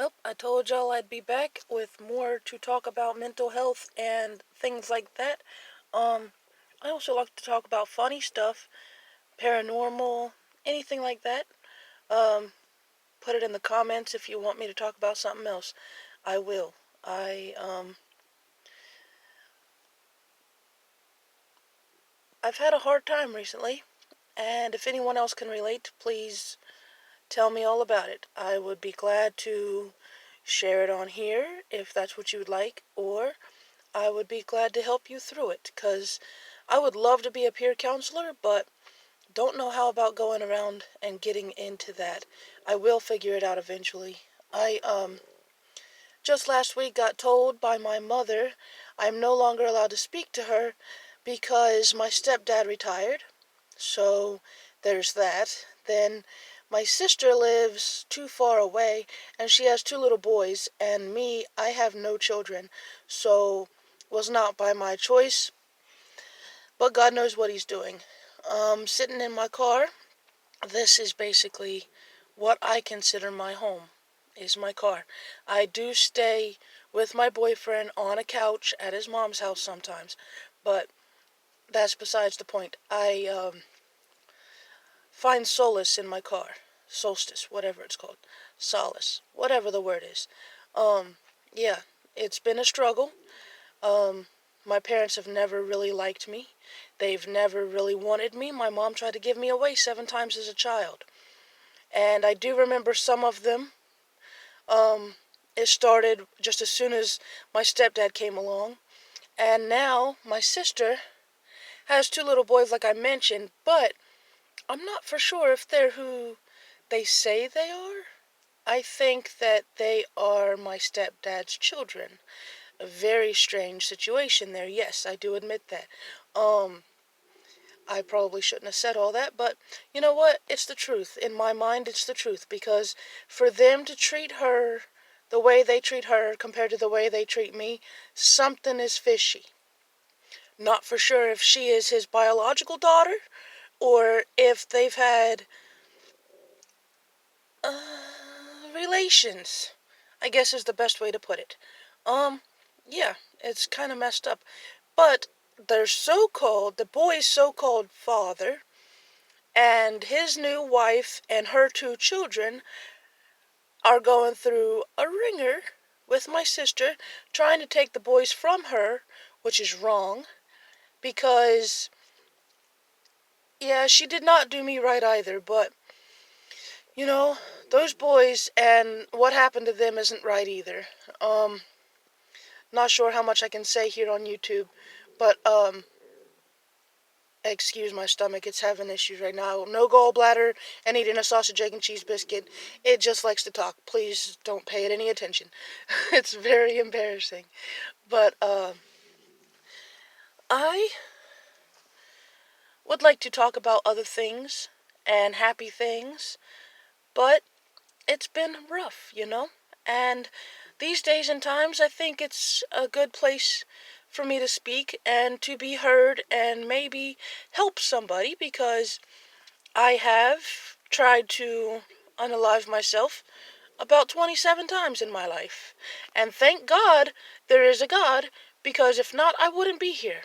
Well, I told y'all I'd be back with more to talk about mental health and things like that. Um, I also like to talk about funny stuff, paranormal, anything like that. Um, put it in the comments if you want me to talk about something else. I will. I've had a hard time recently, and if anyone else can relate, please tell me all about it. I would be glad to share it on here if that's what you would like, or I would be glad to help you through it, because I would love to be a peer counselor, but don't know how about going around and getting into that. I will figure it out eventually. I just last week got told by my mother I'm no longer allowed to speak to her because my stepdad retired. So there's that. Then my sister lives too far away and she has two little boys, and me, I have no children. So was not by my choice, but God knows what he's doing. Sitting in my car, this is basically what I consider my home, is my car. I do stay with my boyfriend on a couch at his mom's house sometimes, but that's besides the point. I find solace in my car. Solstice, whatever it's called. Solace, whatever the word is. Um, yeah, it's been a struggle. Um, my parents have never really liked me. They've never really wanted me. My mom tried to give me away 7 times as a child. And I do remember some of them. Um, it started just as soon as my stepdad came along. And now my sister has 2 little boys, like I mentioned, but I'm not for sure if they're who they say they are. I think that they are my stepdad's children. A very strange situation there. Yes, I do admit that. Um, I probably shouldn't have said all that, but you know what? It's the truth. In my mind, it's the truth, because for them to treat her the way they treat her compared to the way they treat me, something is fishy. Not for sure if she is his biological daughter or if they've had relations, I guess is the best way to put it. Um, yeah, it's kind of messed up. But their the boy's so-called father, and his new wife and her 2 children are going through a ringer with my sister, trying to take the boys from her, which is wrong, because, yeah, she did not do me right either, but, you know, those boys and what happened to them isn't right either. Not sure how much I can say here on YouTube, but, excuse my stomach, it's having issues right now. No gallbladder and eating a sausage, egg, and cheese biscuit. It just likes to talk. Please don't pay it any attention. It's very embarrassing. But, I would like to talk about other things and happy things, but it's been rough, you know? And these days and times, I think it's a good place for me to speak and to be heard and maybe help somebody, because I have tried to unalive myself about 27 times in my life. And thank God there is a God, because if not, I wouldn't be here.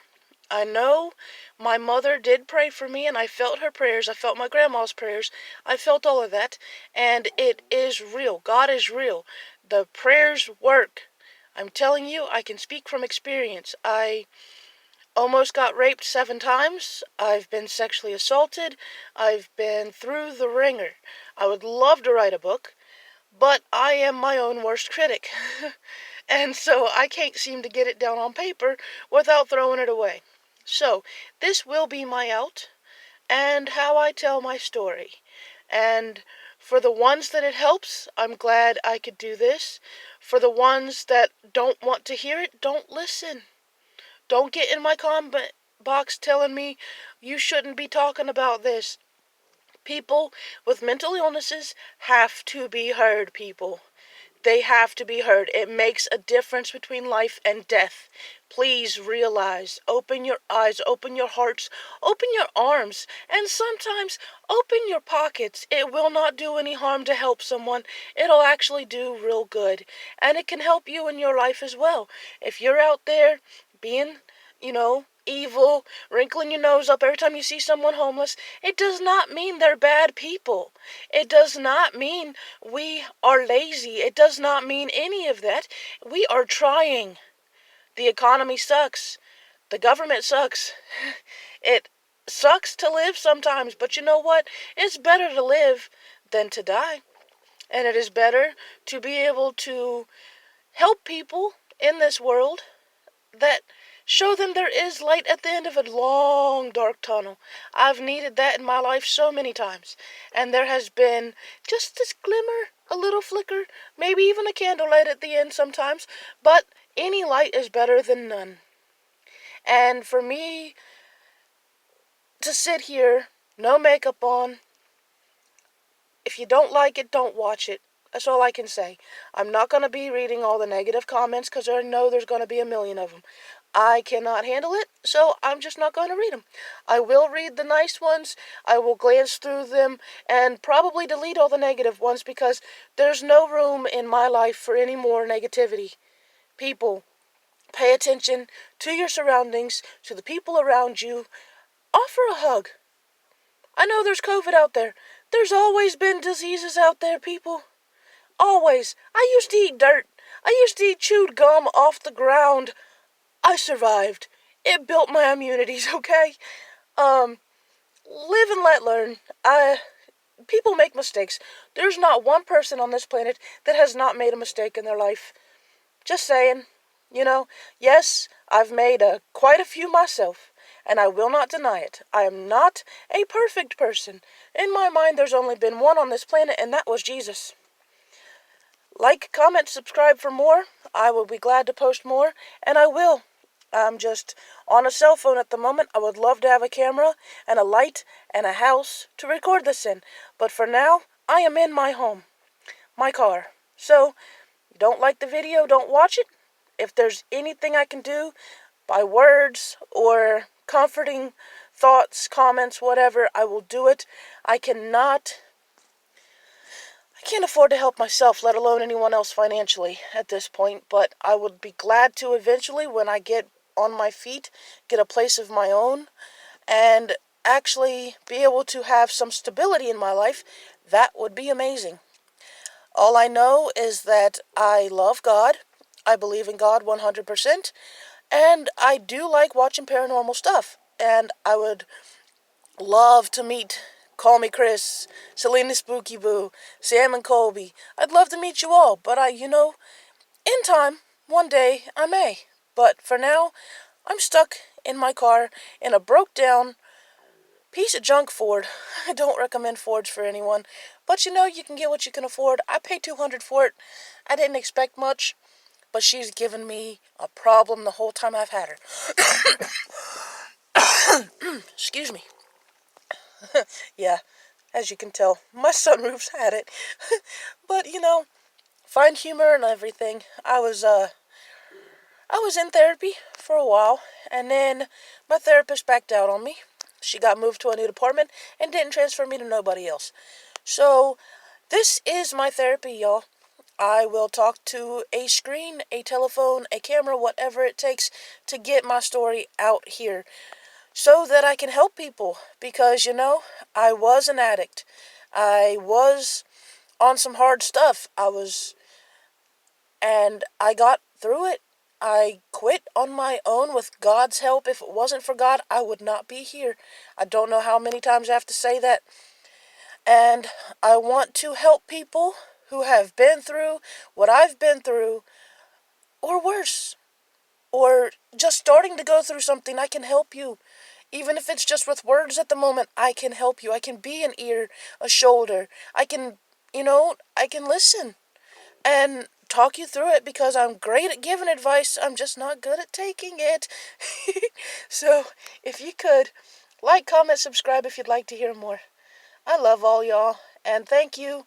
I know my mother did pray for me, and I felt her prayers. I felt my grandma's prayers. I felt all of that, and it is real. God is real. The prayers work. I'm telling you, I can speak from experience. I almost got raped 7 times. I've been sexually assaulted. I've been through the ringer. I would love to write a book, but I am my own worst critic. And so I can't seem to get it down on paper without throwing it away. So this will be my out and how I tell my story. And for the ones that it helps, I'm glad I could do this. For the ones that don't want to hear it, don't listen. Don't get in my comment box telling me you shouldn't be talking about this. People with mental illnesses have to be heard, people. They have to be heard. It makes a difference between life and death. Please realize, open your eyes, open your hearts, open your arms, and sometimes open your pockets. It will not do any harm to help someone. It'll actually do real good. And it can help you in your life as well. If you're out there being, evil, wrinkling your nose up every time you see someone homeless, it does not mean they're bad people. It does not mean we are lazy. It does not mean any of that. We are trying. The economy sucks. The government sucks. It sucks to live sometimes, but you know what? It's better to live than to die. And it is better to be able to help people in this world that show them there is light at the end of a long, dark tunnel. I've needed that in my life so many times. And there has been just this glimmer, a little flicker, maybe even a candlelight at the end sometimes. But any light is better than none. And for me to sit here, no makeup on, if you don't like it, don't watch it. That's all I can say. I'm not going to be reading all the negative comments because I know there's going to be a million of them. I cannot handle it, so I'm just not going to read them. I will read the nice ones. I will glance through them and probably delete all the negative ones because there's no room in my life for any more negativity. People, pay attention to your surroundings, to the people around you. Offer a hug. I know there's COVID out there. There's always been diseases out there, people. Always. I used to eat dirt. I used to eat chewed gum off the ground. I survived. It built my immunities, okay? Live and let learn. People make mistakes. There's not one person on this planet that has not made a mistake in their life. Just saying. Yes, I've made quite a few myself, and I will not deny it. I am not a perfect person. In my mind, there's only been one on this planet, and that was Jesus. Like, comment, subscribe for more. I will be glad to post more, and I will. I'm just on a cell phone at the moment. I would love to have a camera and a light and a house to record this in. But for now, I am in my home, my car. So, you don't like the video, don't watch it. If there's anything I can do by words or comforting thoughts, comments, whatever, I will do it. I can't afford to help myself, let alone anyone else financially at this point, but I would be glad to eventually, when I get on my feet, get a place of my own, and actually be able to have some stability in my life. That would be amazing. All I know is that I love God. I believe in God 100%, and I do like watching paranormal stuff, and I would love to meet Call Me Chris, Selena Spooky Boo, Sam and Colby. I'd love to meet you all, but in time, one day, I may. But for now, I'm stuck in my car in a broke down piece of junk Ford. I don't recommend Fords for anyone, but you can get what you can afford. I paid $200 for it. I didn't expect much, but she's given me a problem the whole time I've had her. Excuse me. Yeah, as you can tell, my sunroof's had it. But, find humor and everything. I was in therapy for a while, and then my therapist backed out on me. She got moved to a new department and didn't transfer me to nobody else. So, this is my therapy, y'all. I will talk to a screen, a telephone, a camera, whatever it takes to get my story out here so that I can help people. Because, I was an addict. I was on some hard stuff. And I got through it. I quit on my own with God's help. If it wasn't for God, I would not be here. I don't know how many times I have to say that. And I want to help people who have been through what I've been through, or worse, or just starting to go through something. I can help you. Even if it's just with words at the moment, I can help you. I can be an ear, a shoulder. I can listen and talk you through it, because I'm great at giving advice. I'm just not good at taking it. So, if you could, like, comment, subscribe if you'd like to hear more. I love all y'all, and thank you.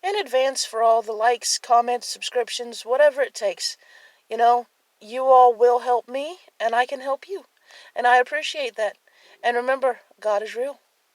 in advance for all the likes, comments, subscriptions, whatever it takes. You know, you all will help me, and I can help you. And I appreciate that. And remember, God is real.